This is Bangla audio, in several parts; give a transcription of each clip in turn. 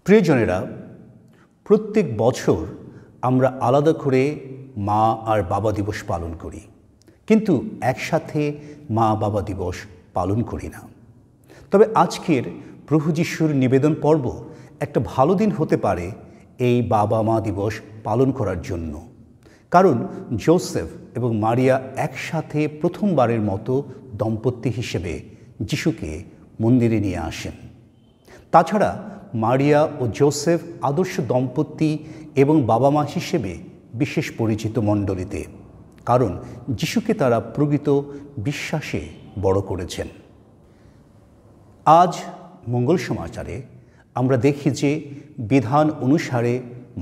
প্রিয়জনেরা, প্রত্যেক বছর আমরা আলাদা করে মা আর বাবা দিবস পালন করি, কিন্তু একসাথে মা বাবা দিবস পালন করি না। তবে আজকের প্রভু যিশুর নিবেদন পর্ব একটা ভালো দিন হতে পারে এই বাবা মা দিবস পালন করার জন্য, কারণ যোসেফ এবং মারিয়া একসাথে প্রথমবারের মতো দম্পতি হিসেবে যিশুকে মন্দিরে নিয়ে আসেন। তাছাড়া মারিয়া ও যোসেফ আদর্শ দম্পতি এবং বাবা মা হিসেবে বিশেষ পরিচিত মণ্ডলীতে, কারণ যিশুকে তারা প্রকৃত বিশ্বাসে বড় করেছেন। আজ মঙ্গল সমাচারে আমরা দেখি যে বিধান অনুসারে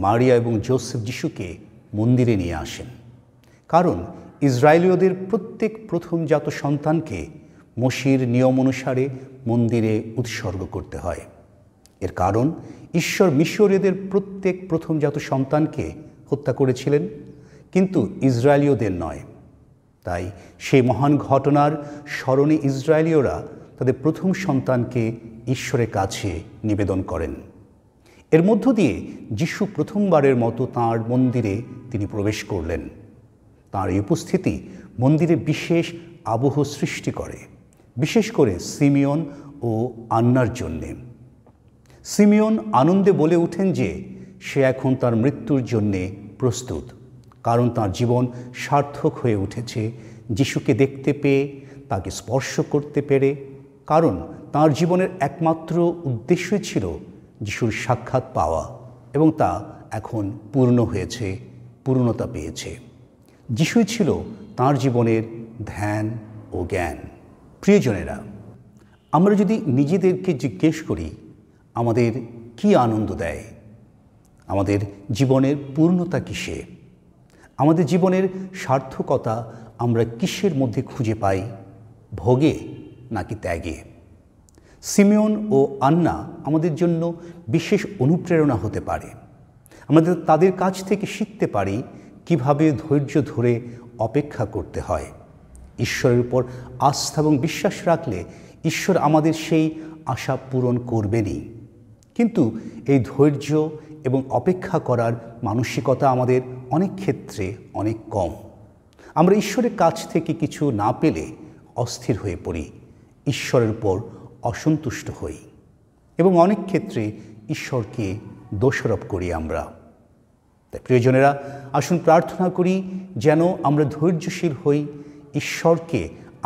মারিয়া এবং যোসেফ যিশুকে মন্দিরে নিয়ে আসেন, কারণ ইসরায়েলীয়দের প্রত্যেক প্রথমজাত সন্তানকে মসির নিয়ম অনুসারে মন্দিরে উৎসর্গ করতে হয়। এর কারণ ঈশ্বর মিশরীয়দের প্রত্যেক প্রথমজাত সন্তানকে হত্যা করেছিলেন, কিন্তু ইসরায়েলীয়দের নয়। তাই সেই মহান ঘটনার স্মরণে ইসরায়েলীয়রা তাদের প্রথম সন্তানকে ঈশ্বরের কাছে নিবেদন করেন। এর মধ্য দিয়ে যিশু প্রথমবারের মতো তাঁর মন্দিরে তিনি প্রবেশ করলেন। তাঁর এই উপস্থিতি মন্দিরে বিশেষ আবহ সৃষ্টি করে, বিশেষ করে সিমিয়ন ও আন্নার জন্যে। সিমিয়ন আনন্দে বলে ওঠেন যে সে এখন তার মৃত্যুর জন্যে প্রস্তুত, কারণ তার জীবন সার্থক হয়ে উঠেছে যিশুকে দেখতে পেয়ে, তাকে স্পর্শ করতে পেরে, কারণ তার জীবনের একমাত্র উদ্দেশ্যই ছিল যিশুর সাক্ষাৎ পাওয়া, এবং তা এখন পূর্ণ হয়েছে, পূর্ণতা পেয়েছে। যিশুই ছিল তার জীবনের ধ্যান ও জ্ঞান। প্রিয়জনেরা, আমরা যদি নিজেদেরকে জিজ্ঞেস করি আমাদের কি আনন্দ দেয়, আমাদের জীবনের পূর্ণতা কিসে, আমাদের জীবনের সার্থকতা আমরা কিসের মধ্যে খুঁজে পাই, ভোগে নাকি ত্যাগে? সিমিয়ন ও আন্না আমাদের জন্য বিশেষ অনুপ্রেরণা হতে পারে। আমাদের তাদের কাছ থেকে শিখতে পারি কিভাবে ধৈর্য ধরে অপেক্ষা করতে হয়। ঈশ্বরের উপর আস্থা এবং বিশ্বাস রাখলে ঈশ্বর আমাদের সেই আশা পূরণ করবেনই, কিন্তু এই ধৈর্য এবং অপেক্ষা করার মানসিকতা আমাদের অনেক ক্ষেত্রে অনেক কম। আমরা ঈশ্বরের কাছ থেকে কিছু না পেলে অস্থির হয়ে পড়ি, ঈশ্বরের উপর অসন্তুষ্ট হই এবং অনেক ক্ষেত্রে ঈশ্বরকে দোষারোপ করি আমরা। তাই প্রিয়জনেরা, আসুন প্রার্থনা করি যেন আমরা ধৈর্যশীল হই, ঈশ্বরকে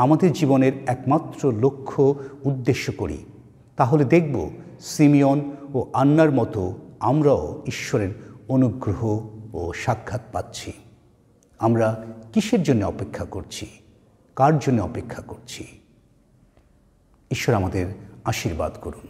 আমাদের জীবনের একমাত্র লক্ষ্য উদ্দেশ্য করি। তাহলে দেখব সিমিয়ন ও আন্নার মতো আমরাও ঈশ্বরের অনুগ্রহ ও সাক্ষাৎ পাচ্ছি। আমরা কিসের জন্য অপেক্ষা করছি, কার জন্য অপেক্ষা করছি? ঈশ্বর আমাদের আশীর্বাদ করুন।